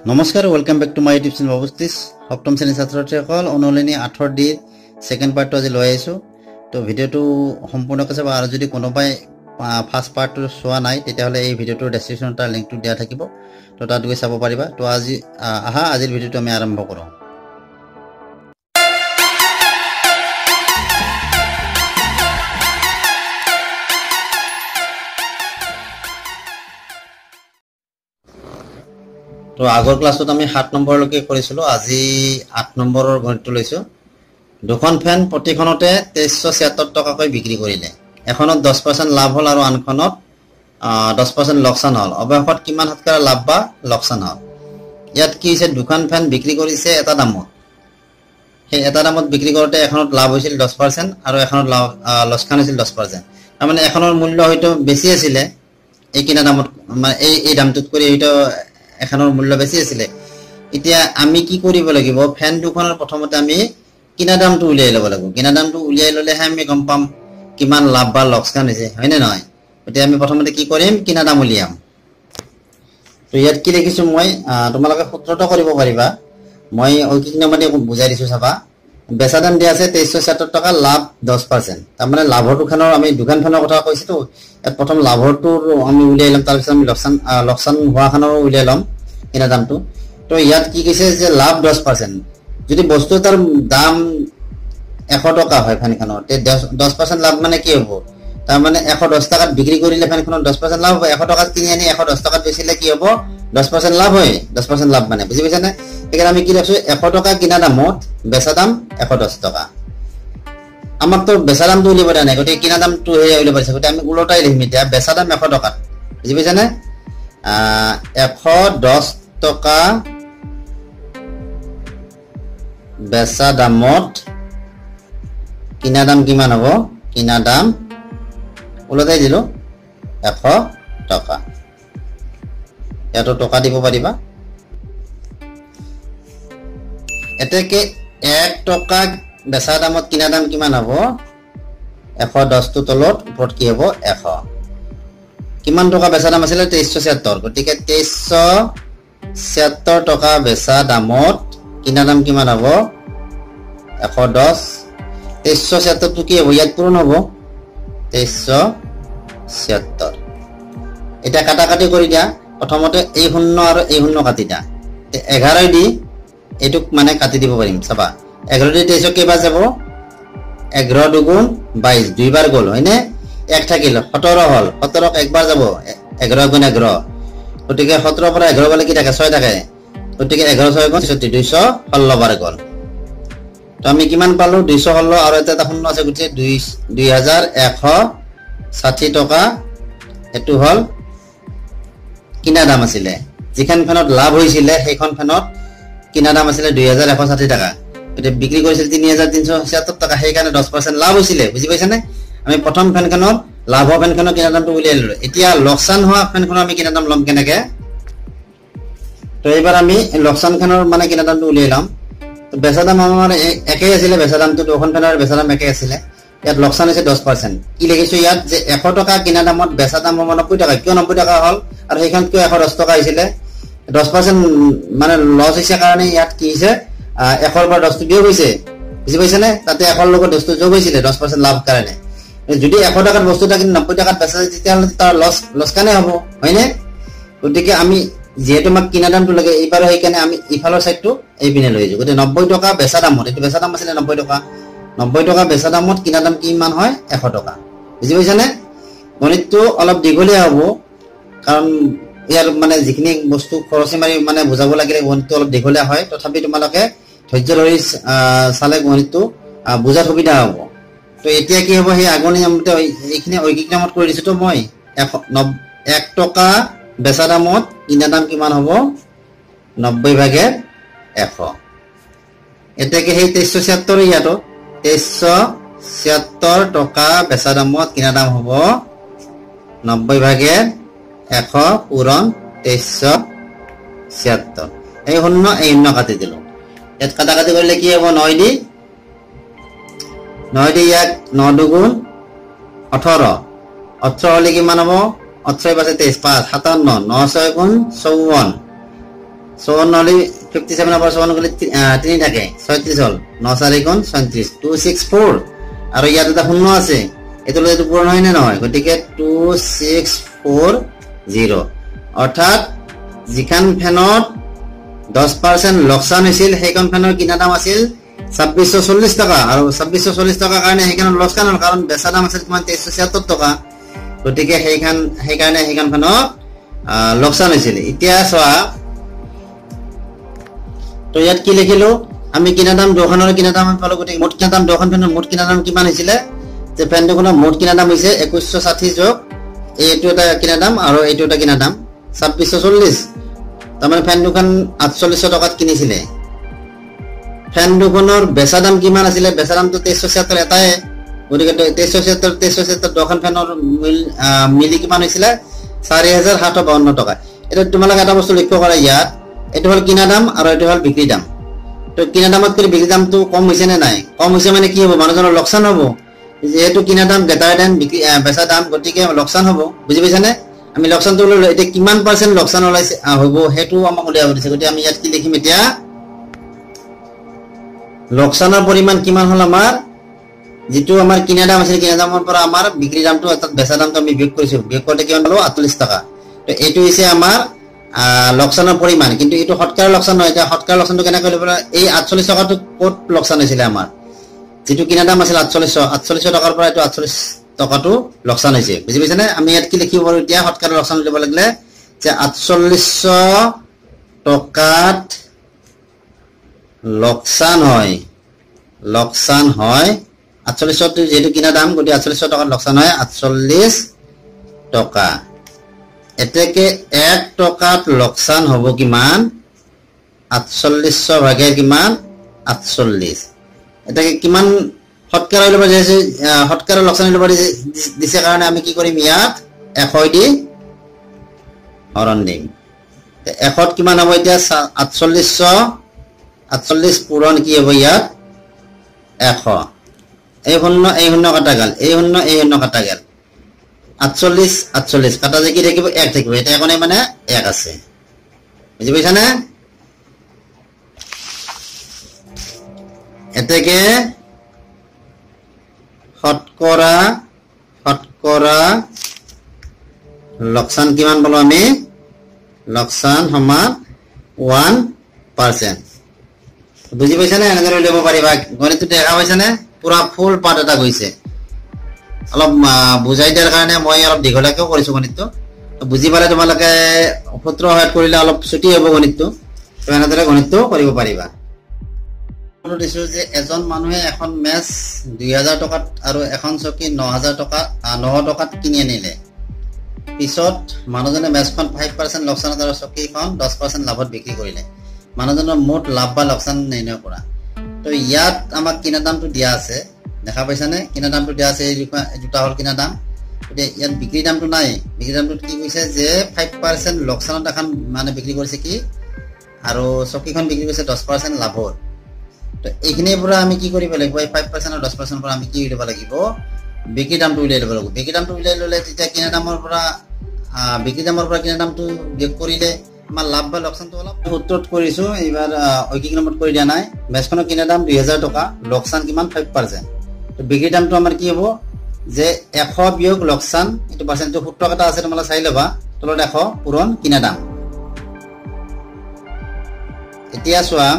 নমস্কাৰ welcome back to my YouTube channel বাবুস্তিস সপ্তম শ্ৰেণীৰ ছাত্ৰ-ছাত্ৰীসকল অনুলিনী 8 ডি সেকেন্ড পাৰ্টটো আজি লৈ আহিছো তো ভিডিওটো সম্পূৰ্ণকৈ চাবা আৰু যদি কোনোবাই ফাৰ্স্ট পাৰ্টটো চোৱা নাই তেতিয়াহলে এই ভিডিওটোৰ ডেসক্ৰিপচনত তাৰ লিংকটো দিয়া থাকিব তো তাত গৈ চাব পাৰিবা তো আজিৰ ভিডিওটো আমি আৰম্ভ কৰোঁ তো আগৰ ক্লাছত আমি 7 নম্বৰলৈকে কৰিছিলো আজি 8 নম্বৰৰ গণিতটো লৈছো দুখন ফেন প্ৰতিখনতে 2376 টকাকৈ বিক্ৰী কৰিলে এখনত 10% লাভ হল আৰু আনখনত 10% লোকসান হল অৱশেষত কিমান শতকৰা লাভ বা লোকসান হল ইয়াত কি হৈছে দুখন ফেন বিক্ৰী কৰিছে এটা দামত সেই এটা দামত বিক্ৰী কৰোতে এখনত লাভ হৈছিল 10% আৰু এখনত লোকসান হৈছিল 10% মানে এখনৰ মূল্য হয়তো বেছি আছিল এই কিনা দামত মানে এই দামটোত কৰি হয়তো এখনৰ মূল্য বেছি আছিল এতিয়া আমি কি কৰিব লাগিব ফেন দুখনৰ প্ৰথমতে আমি কিনা দামটো উলিয়াই ল'ব লাগিব কিনা দামটো উলিয়াই ললেহে আমি গম পাম কিমান লাভ বা লোকসান হৈছে হয়নে নহয় এতিয়া আমি প্ৰথমতে কি কৰিম কিনা দাম উলিয়াম তো ইয়াত কি লিখিছো মই তোমালোকে সূত্ৰটো কৰিব পাৰিবা মই ঐকিক নিয়মতে বুজাই দিছো চাবা বেচা দাম দিয়া আছে 2376 টকা লাভ 10% তাৰ মানে লাভৰ দুখনৰ আমি দুখন ফেনৰ কথা কৈছো তো ইয়াত প্ৰথম লাভৰটো আমি উলিয়াই লম তাৰ পিছত আমি লোকসান হোৱাখনৰ উলিয়াই লম কিনা দামটো তো ইয়াত কি কৈছে যে লাভ 10% যদি বস্তু তাৰ দাম 100 টকা হয় ফেনখনৰ তে 10% লাভ মানে কি হ'ব তাৰ মানে 110 টাকাত বিক্ৰী কৰিলে ফেনখনৰ 10% লাভ হ'ব 100 টকাত কিনি আনি 110 টাকাত বেচিলে কি হ'ব 10% লাভ হয় 10% লাভ মানে বুজি পাইছানে এখানে আমি কি লিখছো 100 টাকা কিনা দামত বেচা দাম 110 টাকা আমাক তো বেচা দামটো উলিয়াব নাই গতে কিনা দামটো হে উলিয়াব আছে গতে আমি উলটাই লিখিম এতিয়া বেচা দাম 100 টাকা বুজি পাইছানে 110 টাকা বেচা দামত কিনা দাম কিমান হ'ব কিনা দাম উলটাই দিলো 100 টাকা এটো টাকা দিব পাৰিবা এতেকে 1 টাকা বেচা দামত কিনা দাম কিমান হ'ব 110 টো তলত ওপৰত কি হ'ব 100 কিমান টকা বেচা দাম আছিল 2376 গতিকে 2376 টকা বেচা দামত কিনা দাম কিমান হ'ব 110 2376 টো কি হ'ব ইয়াত পূৰণ হ'ব 2376 এটা কাটাকাটি কৰি দিয়া প্ৰথমতে এই শূন্য আৰু এই শূন্য কাটি দিয়া 11 দি এটুক মানে কাটি দিব পাৰিম চাবা 11 দি 23 কেইবাৰ যাব 11 দুগুণ 22 দুইবাৰ গল হয়নে এক থাকিল 17 হল 17ক একবাৰ যাব 11 গুণ 11 গতিকে 17 পৰা 11 গলে কি থাকে 6 থাকে গতিকে 11 6 গুণ 216 বাৰ গল তো আমি কিমান পালো 216 আৰু এটা শূন্য আছে গতিকে 2160 টকা এটো হল কিনা দাম আছিল যিখন ফেনত লাভ হৈছিল সেইখন ফেনত কিনা দাম আছিল 2160 টাকা এটা বিক্ৰী কৰিছিল 3376 টাকা সেই কাৰণে 10% লাভ হৈছিল বুজি পাইছানে আমি প্ৰথম ফেনখনৰ লাভ ফেনখনৰ কিনা দামটো উলিয়াই ললো এতিয়া লোকসান হোৱা ফেনখনৰ আমি কিনা দাম লম কেনেকে তো এবাৰ আমি লোকসানখনৰ মানে কিনা দামটো উলিয়াই লম তো বেচা দাম আমাৰ একেই আছিল বেচা দামটো দুখন ফেনৰ বেচা দাম একেই আছিল ইয়াত লোকসান হৈছে 10% কি লিখিছো ইয়াত যে 100 টকা কিনা দামত বেচা দাম 90 টাকা কিয় 90 টাকা হল আৰু সেইখন কিয় 110 টাকা আছিল 10% মানে লস হৈছে কাৰণে ইয়াত কি হৈছে 100 পৰা 10 বিয়োগ হৈছে বুজি পাইছানে তাতে 100 লগত 10 যোগ হৈছিল 10% লাভ কাৰণে যদি 100 টাকাত বস্তুটা কিনি 90 টাকাত বেচা তেতিয়া হলে তাৰ লস কানে হ'ব হয়নে গতিকে আমি যেহেতু মাক কিনা দামটো লাগে এইবাৰ সেইকাৰণে আমি ইফালৰ সাইডটো এই পিনে লৈ যাও গতিকে 90 টকা বেচা দামত এটো বেচা দাম আছিল 90 টকা বেচা দামত কিনা দাম কিমান হয় 100 টকা বুজি পাইছানে গণিতটো অলপ দীঘলীয়া হ'ব কাৰণ ইয়াৰ মানে যিখিনি বস্তু খৰচি মাৰি মানে বুজাব লাগিলে গণিতটো অলপ দীঘলীয়া হয় তথাপি তোমালোকে ধৈৰ্য ধৰি চালে গণিতটো বুজাৰ সুবিধা হ'ব তো এতিয়া কি হ'ব সেই আগৰ নিয়মতে এইখিনি ঐকিক নিয়মত কৰি দিছো তো মই 1 টকা বেচা দামত কিনা দাম কিমান হ'ব 90 ভাগে 100 এতেকে সেই 2376 ইয়াতো 2376 টকা বেচা দামত কিনা দাম হ'ব 90 ভাগে 100 পূৰণ 2376 এই শূন্য কাটি দিলো ইয়াত কাটাকাটি কৰিলে কি হ'ব 9 দি ইয়াক 9 দুগুণ 18 হলে কিমান হ'ব 18 পাছে 23 5 57 9 6 গুণ 54 54 হলে 57 আবার 54 গলে 3 থাকে 36 হল 9 4 গুণ 37 264 আর ইয়াত এটা শূন্য আছে এটো লয় পূরণ হয় না নহয় গটিকে 2640 অর্থাৎ জিখান ফেনত 10% লোকসান হৈছিল হেকন ফেনৰ কিনা দাম আছিল 2640 টাকা আৰু 2640 টাকা কাৰণে হেকন লোকসান হল কাৰণ বেচা দাম আছিল কিমান 2376 টাকা গটিকে হেকাৰণে হেকন ফেনৰ লোকসান হৈছিল এতিয়া চোৱা তো ইয়াত কি লিখিলো আমি কিনা দাম দোকানৰ কিনা দাম পালো গটি মোট কিনা দাম দোকান ফেনৰ মোট কিনা দাম কিমান হৈছিল যে ফেন দুখনৰ মোট কিনা দাম হৈছে 2160 যোগ এইটো এটা কিনা দাম আৰু এইটো এটা কিনা দাম 2640 তাৰমানে ফেন দুখন 4800 টকাত কিনিছিলে ফেন দুখনৰ বেচা দাম কিমান আছিল বেচা দামটো 2376 এটাই গটিকে 2376 দোকান ফেনৰ মিলি কিমান হৈছিল 4752 টকা এটা তোমালোকে এটা বস্তু লক্ষ্য কৰা ইয়াত এটো হল কিনা দাম আৰু এটো হল বিক্ৰি দাম তো কিনা দামত কৰি বিক্রি দামটো কম হৈছে নে নাই কম হৈছে মানে কি হ'ব মানুহজনৰ লোকসান হ'ব যেহেতু কিনা দাম গ্ৰেটাৰ দেন বিক্রি বেচা দাম গটিকে লোকসান হ'ব বুজি পাইছা নে আমি লোকসানটো লৈ এটা কিমান পার্সেন্ট লোকসান হলাইছে হ'ব হেতু আমাক উলিয়াব দিছে গটি আমি ইয়াত কি লিখিম এতিয়া লোকসানৰ পৰিমাণ কিমান হল আমাৰ যেটো আমাৰ কিনা দাম আছিল কিনা দামৰ পৰা আমাৰ বিক্ৰি দামটো অৰ্থাৎ বেচা দামটো আমি বিয়োগ কৰিছো বিয়োগ কৰতে কিমান হলো 48 টাকা তো এটো হৈছে আমাৰ লোকসানৰ পৰিমাণ কিন্তু এটো হটকাৰ লোকসান নহয় এটা হটকাৰ লোকসানটো কেনে কৰিব এই 48 টাকাটো কত লোকসান হৈছিল আমাৰ যেটো কিনা দাম আছিল 48 টাকাৰ পৰা এটো 48 টাকাটো লোকসান হৈছে বুজি পাইছা নে আমি ইয়াত কি লিখিব পাৰো এতিয়া হটকাৰ লোকসান লিখিব লাগিলে যে 48 টাকাত লোকসান হয় 48 টো যেটো কিনা দাম গটি 48 টাকাত লোকসান হয় 48 টাকা এতেকে 1 টাকাত লোকসান হ'ব কিমান 48 ভাগে কিমান 48 এটাকে কিমান হটকাৰ লব যাইছে হটকাৰ লোকসান লব দিছে কাৰণে আমি কি কৰিম ইয়াত 100 দি হৰণ দিম 100 কিমান হ'ব এতিয়া 48 পূৰণ কি হ'ব ইয়াত 100 এই শূন্য কাটা গেল এই শূন্য কাটা গেল 48 কাটা যে কি থাকিব 1 থাকিব এটা একনে মানে 1 আছে বুজি পাইছা না এতেকে হটকৰা লোকসান কিমান বলো আমি লোকসান সমান 1% বুজি পাইছা না এনেদৰে ল'ব পাৰিবা গণিতটো দেখা পাইছা না পুৰা ফুল পাঠ এটা গৈছে অলপ বুজাই দিয়াৰ কাৰণে মই অলপ দীঘলাকেও কৰিছো গণিতটো বুজি পালে তোমালোকে সূত্ৰ হয়ত কৰিলে অলপ ছুটি হ'ব গণিতটো তো এনেদৰে গণিতটো কৰিব পাৰিবা দিছো যে এজন মানুহে এখন মেচ 2000 টকাত আৰু এখন চকী 9000 টকা 9 টকাত কিনি আনিলে পিছত মানুহজনে মেচখন 5% লোকসানত আৰু চকীখন 10% লাভত বিক্ৰী কৰিলে মানুহজনৰ মুঠ লাভ বা লোকসান নিৰ্ণয় কৰা তো ইয়াত আমাক কিনা দামটো দিয়া আছে দেখা পাইছা নে কিনা দামটো দিয়া আছে এই দুটা হল কিনা দাম এতিয়া ইয়াত বিক্রি দামটো নাই বিক্রি দামটো কি কৈছে যে 5% লোকসানত এখন মানে বিক্ৰী কৰিছে কি আৰু চকীখন বিক্ৰী কৰিছে 10% লাভত তো এইখিনি পৰা আমি কি কৰিব লাগিব 5% আৰু 10% পৰা আমি কি উলিয়াব লাগিব বিক্রি দামটো উলিয়াই ল'ব লাগিব বিক্রি দামটো উলিয়াই ললে তেতিয়া কিনা দামৰ পৰা বিক্ৰি দামৰ পৰা কিনা দামটো বিয়োগ কৰিলে আমাৰ লাভ বা লোকসানটো অলপ সূত্ৰত কৰিছো এইবাৰ ঐকিক নম্বৰত কৰি দিয়া নাই মেচখনৰ কিনা দাম 2000 টকা লোকসান কিমান 5% তো বিক্ৰি দামটো আমাৰ কি হ'ব যে 100 বিয়োগ লোকসান এটো পাৰ্সেন্টটো সূত্ৰ এটা আছে তোমালা চাই লবা তলত 100 পূৰণ কিনা দাম এতিয়া চোৱা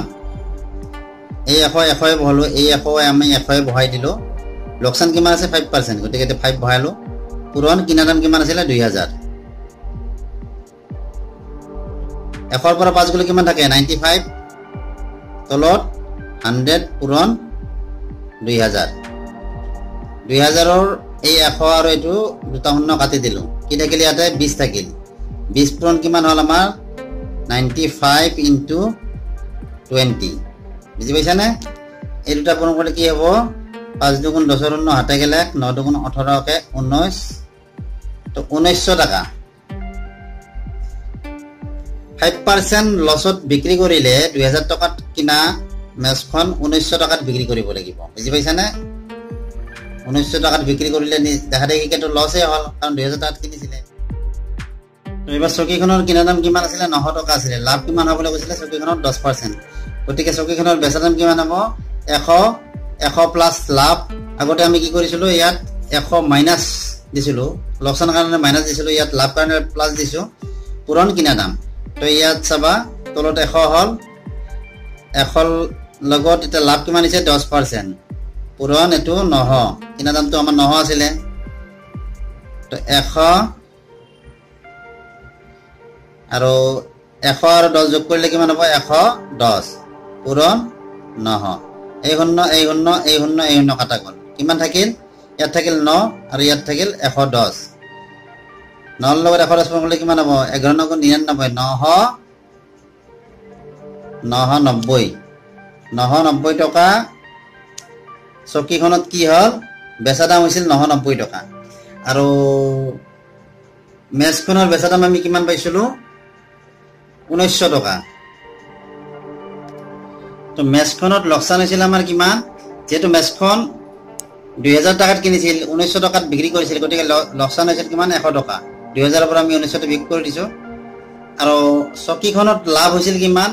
এই 100 বহালো এই 100 আমি 100 বহাই দিলো লোকসান কিমান আছে 5% গতিকে 5 বহালো পূৰণ কিনা দাম কিমান আছিল 2000 100 পৰা 5 গলে কিমান থাকে 95 তলত 100 পূৰণ 2000 2000 এই 100 আৰু এটো দুটা শূন্য কাটি দিলো কি থাকিল ইয়াতে 20 থাকিল 20 পূৰণ কিমান হল আমাৰ 95 into 20 বুজি পাইছা না এই দুটা পূৰণ কৰিলে কি হ'ব 5 দুগুণ 10 ৰ 9 হাতে গেলে 9 দুগুণ 18 কে 19 তো 1900 টাকা 5% লসত বিক্ৰী কৰিলে 2000 টকাত কিনা মেচখন 1900 টকাত বিক্ৰী কৰিব লাগিব বুজি পাইছা না 1900 টাকাত বিক্ৰী কৰিলে দেখা দেখি কেটো লসে হল কাৰণ 2000 টাকাত কিনিছিলে তো এবাৰ চকীখনৰ কিনা দাম কিমান আছিল 900 টকা আছিল লাভ কিমান হ'বলৈ কৈছিল চকীখনৰ 10% গতিকে চকীখনৰ বেচা দাম কিমান হ'ব 100 প্লাস লাভ আগতে আমি কি কৰিছিলো ইয়াত 100 মাইনাস দিছিলো লোকসানৰ কাৰণে মাইনাস দিছিলো ইয়াত লাভ কাৰণে প্লাস দিছো পুৰণ কিনা দাম তো ইয়াত চাবা তলত 100 হল 100 লগত এটা লাভ কিমান আছে 10% পুৰণ এটো 900 কিনা দামটো আমাৰ 900 আছিল তো 100 আৰু 100 আৰু 10 যোগ কৰিলে কিমান হ'ব 110 পুৰণ 900 এই শূন্য কাটা গল কিমান থাকিল ইয়াত থাকিল 9 আৰু ইয়াত থাকিল 110 9 লগত 110 কৰিলে কিমান হ'ব 11 গুণ 99 990 টকা চকীখনত কি হল বেচা দাম হৈছিল 990 টকা আৰু মেচখনৰ বেচা দাম আমি কিমান পাইছিলো 1900 টকা তো মেচখনত লোকসান হৈছিল আমাৰ কিমান যেটো মেচখন 2000 টাকাত কিনিছিল 1900 টাকাত বিক্ৰী কৰিছিল গতিকে লোকসান হৈছিল কিমান 100 টকা 2000 পৰা আমি 1900 তে বিক্ৰী কৰি দিছো আৰু চকীখনত লাভ হৈছিল কিমান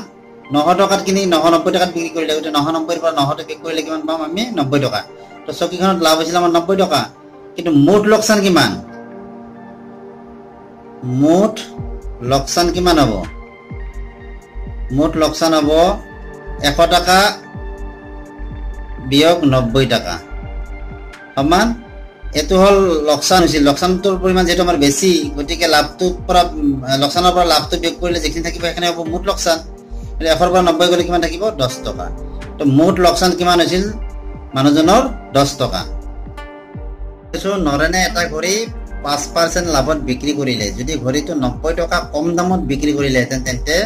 900 টাকাত কিনি 990 টাকাত বিক্ৰী কৰিলে গতিকে 990 পৰা 900 তে বিক্ৰী কৰিলে কিমান পাম আমি 90 টকা তো চকীখনত লাভ হৈছিল আমাৰ 90 টকা কিন্তু মুঠ লোকসান কিমান মুঠ লোকসান কিমান হ'ব মুঠ লোকসান হ'ব 100 টাকা বিয়োগ 90 টাকা সমান এটো হল লোকসান হৈছিল লোকসানটোৰ পৰিমাণ যেটো আমাৰ বেছি গতিকে লাভটোৰ পৰা লোকসানৰ পৰা লাভটো বিয়োগ কৰিলে যেখিনি থাকিব এখানে হ'ব মুঠ লোকসান 100 পৰা 90 গলে কিমান থাকিব 10 টকা তো মুঠ লোকসান কিমান হৈছিল মানুহজনৰ 10 টকা সো নৰেনে এটা ঘড়ী 5% লাভত বিক্ৰী কৰিলে যদি ঘড়ীটো 90 টকা কম দামত বিক্ৰী কৰিলে তেন্তে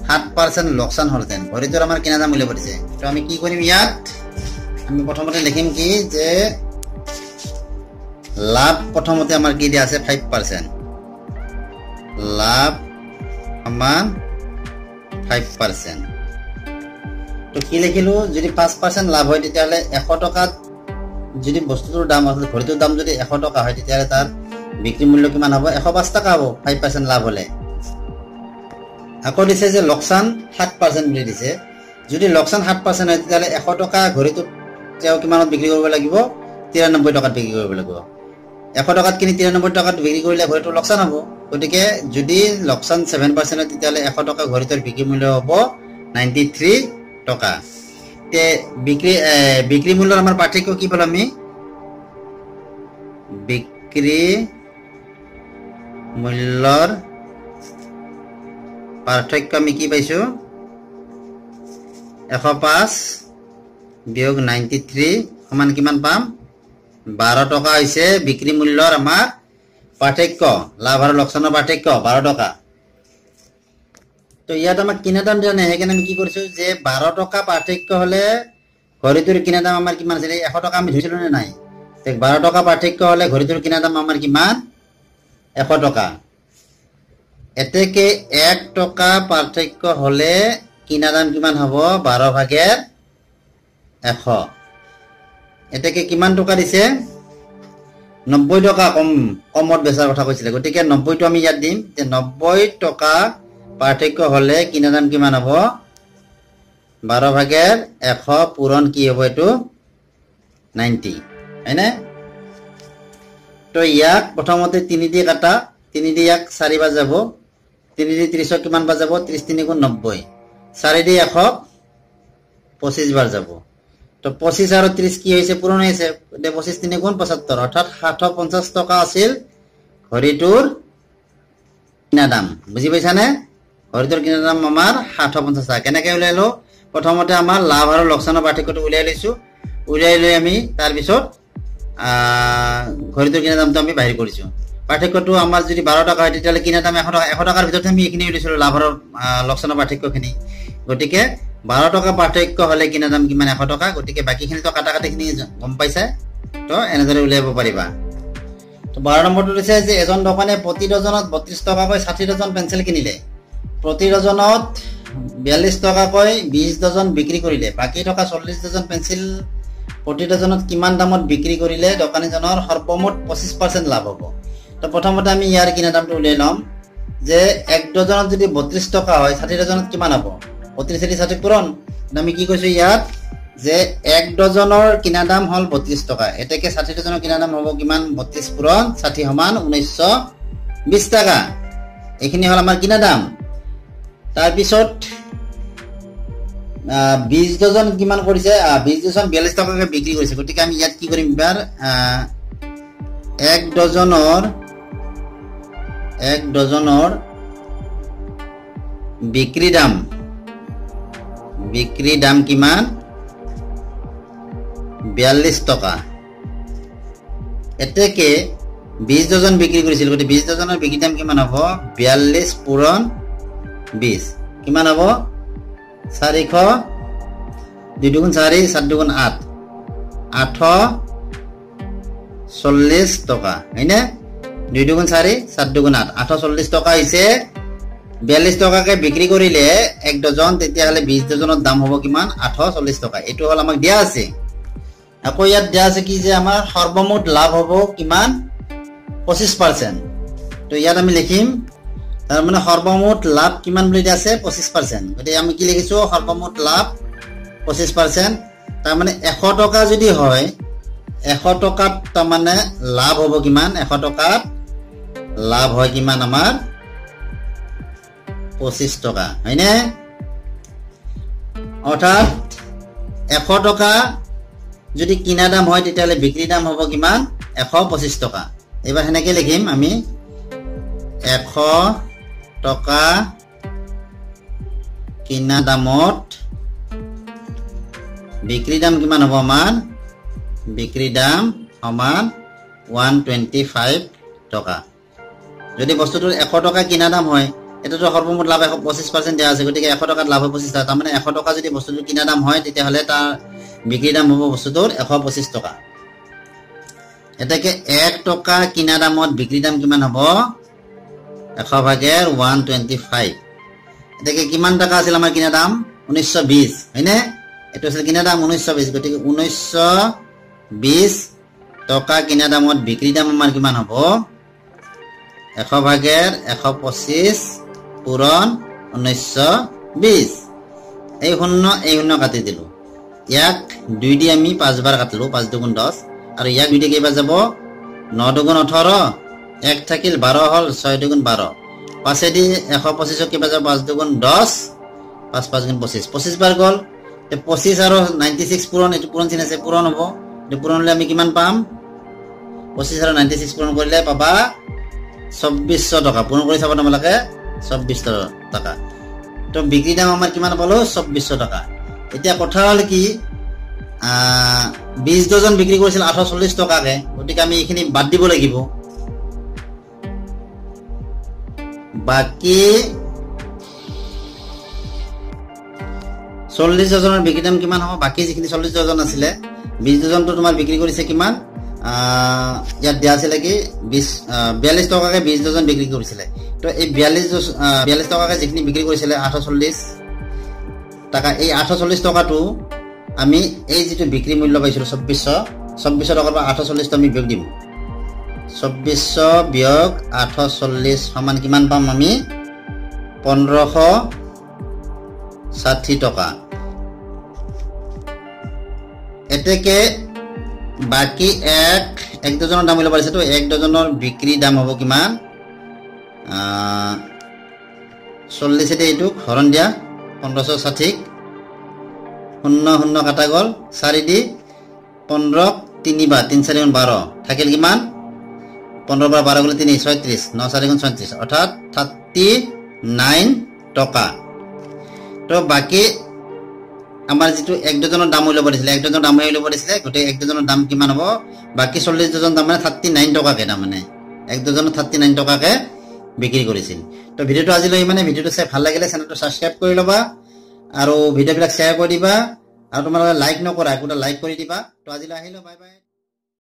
7% লোকসান হলতেন ঘড়ীটোৰ আমাৰ কিনা দাম উলিয়াব দিছে তো আমি কি কৰিম ইয়াত আমি প্ৰথমতে লিখিম কি যে লাভ প্ৰথমতে আমাৰ কি দিয়া আছে 5% লাভ সমান 5% তো কি লিখিলো যদি 5% লাভ হয় তেতিয়াহলে 100 টকাত যদি বস্তুটোৰ দাম আছে ঘড়ীটোৰ দাম যদি 100 টকা হয় তেতিয়াহলে তাৰ বিক্ৰী মূল্য কিমান হ'ব 105 টকা হ'ব 5% লাভ হলে আকৌ দিছে যে লোকসান 7% বুলি দিছে যদি লোকসান 7% হয় তেতিয়াহলে 100 টকা ঘড়ীটোত তেও কিমানত বিক্ৰী কৰিব লাগিব 93 টকাত বিক্ৰী কৰিব লাগিব 100 টকাত কিনি 93 টকাত বিক্ৰী কৰিলে ঘড়ীটো লোকসান হ'ব গতিকে যদি লোকসান 7% হয় তেতিয়াহলে 100 টকা ঘড়ীটোৰ বিক্ৰী মূল্য হ'ব 93 টকা তে বিক্ৰী মূল্যৰ আমাৰ পাৰ্থক্য কি পালো আমি বিক্ৰী মূল্যৰ পাৰ্থক্য আমি কি পাইছো 105 বিয়োগ 93 সমান কিমান পাম 12 টকা হৈছে বিক্ৰী মূল্যৰ আমাৰ পাৰ্থক্য লাভ আৰু লোকসানৰ পাৰ্থক্য 12 টকা তো ইয়াত আমাক কিনা দাম জানে হেকানে আমি কি কৰিছো যে 12 টকা পাৰ্থক্য হলে ঘড়ীটোৰ কিনা দাম আমাৰ কিমান আছিল 100 টকা আমি ধৰিছিলো নে নাই তে 12 টকা পাৰ্থক্য হলে ঘড়ীটোৰ কিনা দাম আমাৰ কিমান 100 টকা এতেকে 1 টকা পাৰ্থক্য হলে কিনা দাম কিমান হ'ব 12 ভাগেৰ 100 এতেকে কিমান টকা দিছে 90 টকা কমত বেচাৰ কথা কৈছিলে গতিকে 90 টো আমি ইয়াত দিম যে 90 টকা পাৰ্থক্য হলে কিনা দাম কিমান হ'ব 12 ভাগেৰ 100 পূৰণ কি হ'ব এটো 90 হয়নে তো ইয়াক প্ৰথমতে 3 দি কাটা 3 দি ইয়াক 4 বাৰ যাব 3 দি 30 কিমান বাৰ যাব 30 3 গুণ 90 4 দি 100 25 বাৰ যাব তো 25 আৰু 30 কি হৈছে পূৰণ হৈছে 25 3 গুণ 75 অৰ্থাৎ 750 টকা আছিল ঘড়ীটোৰ কিনা দাম বুজি পাইছানে ঘড়ীটোৰ কিনা দাম আমাৰ 750 টকা কেনেকৈ উলাইলো প্ৰথমতে আমাৰ লাভ আৰু লোকসানৰ পাৰ্থক্যটো উলাই লৈছো উলাই লৈ আমি তাৰ পিছত ঘড়ীটোৰ কিনা দামটো আমি বাহিৰ কৰিছো পাৰ্থক্যটো আমাৰ যদি 12 টকা হয় তেতিয়ালে কিনা দাম 100 টকাৰ ভিতৰত আমি এখিনি উলিয়াইছিলো লাভ আৰু লোকসানৰ পাৰ্থক্যখিনি গতিকে 12 টকা পাৰ্থক্য হলে কিনা দাম কিমান 100 টকা গতিকে বাকিখিনি তো কাটাকাটিখিনি গম পাইছা তো এনেদৰে উলিয়াব পাৰিবা তো 12 নম্বৰটো দিছে যে এজন দোকানে প্ৰতি ডজনত 32 টকাকৈ 60 ডজন পেন্সিল কিনিলে প্ৰতি ডজনত 42 টকাকৈ 20 ডজন বিক্ৰী কৰিলে বাকি টকা 40 ডজন পেন্সিল প্ৰতি ডজনত কিমান দামত বিক্ৰী কৰিলে দোকানীজনৰ সৰ্বমুঠ 25% লাভ হ'ব তো প্ৰথমতে আমি ইয়াৰ কিনা দামটো উলিয়াই লম যে এক ডজনত যদি 32 টকা হয় 60 ডজনত কিমান হ'ব 32 60 পূৰণ আমি কি কৈছো ইয়াত যে এক ডজনৰ কিনা দাম হল 32 টকা এতেকে 60 ডজনৰ কিনা দাম হ'ব কিমান 32 পূৰণ 60 সমান 1920 টাকা এইখিনি হল আমাৰ কিনা দাম তাৰ পিছত 20 ডজন কিমান কৰিছে 20 ডজন 42 টকাকে বিক্ৰী কৰিছে গতিকে আমি ইয়াত কি কৰিম এবাৰ এক ডজনৰ বিক্ৰী দাম কিমান 42 টকা এতেকে 20 ডজন বিক্ৰী কৰিছিল গতি 20 ডজনৰ বিক্ৰী দাম কিমান হ'ব 42 পূৰণ 20 কিমান হ'ব 400 2 দুগুণ 4 7 দুগুণ 8 840 টকা হয়নে 2 দুগুণ 4 7 দুগুণ 8 840 টকা হৈছে 42 টকাকে বিক্ৰী কৰিলে এক ডজন তেতিয়া হলে 20 ডজনৰ দাম হ'ব কিমান 840 টকা এটো হল আমাক দিয়া আছে আকৌ ইয়াত দিয়া আছে কি যে আমাৰ সৰ্বমুঠ লাভ হ'ব কিমান 25% তো ইয়াত আমি লিখিম তাৰ মানে সৰ্বমুঠ লাভ কিমান বুলি দিয়া আছে 25% গতি আমি কি লিখিছো সৰ্বমুঠ লাভ 25% তাৰ মানে 100 টকা যদি হয় 100 টকাত তাৰ মানে লাভ হ'ব কিমান 100 টকাত লাভ হয় কিমান আমাৰ 25 টকা হয়নে অৰ্থাৎ 100 টকা যদি কিনা দাম হয় তেতিয়ালে বিক্ৰী দাম হ'ব কিমান 125 টকা এবাৰ হেনেকে লিখিম আমি 100 টকা কিনা দামত বিক্ৰী দাম কিমান হ'ব আমাৰ বিক্ৰী দাম সমান 125 টকা যদি বস্তুটোৰ 100 টকা কিনা দাম হয় এটাতো সৰ্বমুঠ লাভ 25% দিয়া আছে গতিকে 100 টকাত লাভ হয় 25 টাকা তাৰ মানে 100 টকা যদি বস্তুটোৰ কিনা দাম হয় তেতিয়া হলে তাৰ বিক্ৰী দাম হ'ব বস্তুটোৰ 125 টকা এটাকে 1 টকা কিনা দামত বিক্ৰী দাম কিমান হ'ব 100 ভাগেৰ 125 এটাকে কিমান টাকা আছিল আমাৰ কিনা দাম 1920 হয়নে এটো আছিল কিনা দাম 1920 গতিকে 1920 টকা কিনা দামত বিক্ৰী দাম আমাৰ কিমান হ'ব 100 ভাগেৰ 125 পূৰণ 1920 এই শূন্য কাটি দিলো ইয়াক 2 দি আমি 5 বাৰ কাটিলো 5 দুগুণ 10 আৰু ইয়াক 2 দি কেইবাৰ যাব 9 দুগুণ 18 1 থাকিল 12 হল 6 দুগুণ 12 5 দি 125 কেইবাৰ যাব 5 দুগুণ 10 5 5 গুণ 25 25 বাৰ গল 25 আৰু 96 পূৰণ এটো পূৰণ চিন আছে পূৰণ হ'ব এটো পূৰণ হলে আমি কিমান পাম 25 আৰু 96 পূৰণ কৰিলে পাবা 2400 টকা পূৰণ কৰি চাব তোমালোকে 2400 টকা তো বিক্ৰী দাম আমাৰ কিমান পালো 2400 টকা এতিয়া কথা হল কি 20 ডজন বিক্ৰী কৰিছিল 840 টকাকে গতিকে আমি এইখিনি বাদ দিব লাগিব বাকি 40 ডজনৰ বিক্ৰী দাম কিমান হ'ব বাকি যিখিনি 40 ডজন আছিল 20 ডজন তো তোমাৰ বিক্ৰী কৰিছে কিমান ইয়াত দিয়া আছিল কি 42 টকাকে 20 ডজন বিক্ৰী কৰিছিল তো এই 42 টকাকে যিখিনি বিক্ৰী কৰিছিল 840 টাকা এই 840 টকাটো আমি এই যেটো বিক্ৰী মূল্য পাইছিল 2400 টকাৰ পৰা 840 টো আমি বিয়োগ দিম 2400 বিয়োগ 840 সমান কিমান পাম আমি 1560 টকা এতেকে বাকি এক ডজনৰ দাম উলাব আছে তো এক ডজনৰ বিক্ৰী দাম হ'ব কিমান 40 তে এইটো হৰণ দিয়া 1560 00 কাটা গল 4 দি 15 3 বাৰ 3 4 গুণ 12 থাকিল কিমান 15 বাৰ 12 গুণ 3 36 9 4 গুণ 36 অৰ্থাৎ 39 টকা তো বাকি আমাৰ যেটো এক ডজনৰ দাম উলাব দিছিল এক ডজনৰ দাম উলাব দিছিল গটে এক ডজনৰ দাম কিমান হ'ব বাকি 40 ডজন দাম মানে 39 টকাকে দাম মানে এক ডজনৰ 39 টকাকে বিক্ৰী কৰিছিল তো ভিডিওটো আজিলৈ মানে ভিডিওটো চাই ভাল লাগিলে চেনেলটো সাবস্ক্ৰাইব কৰি লবা আৰু ভিডিওবিলাক শেয়াৰ কৰি দিবা আৰু তোমালোকে লাইক নকৰা একোটা লাইক কৰি দিবা তো আজিলৈ আহিলো বাই বাই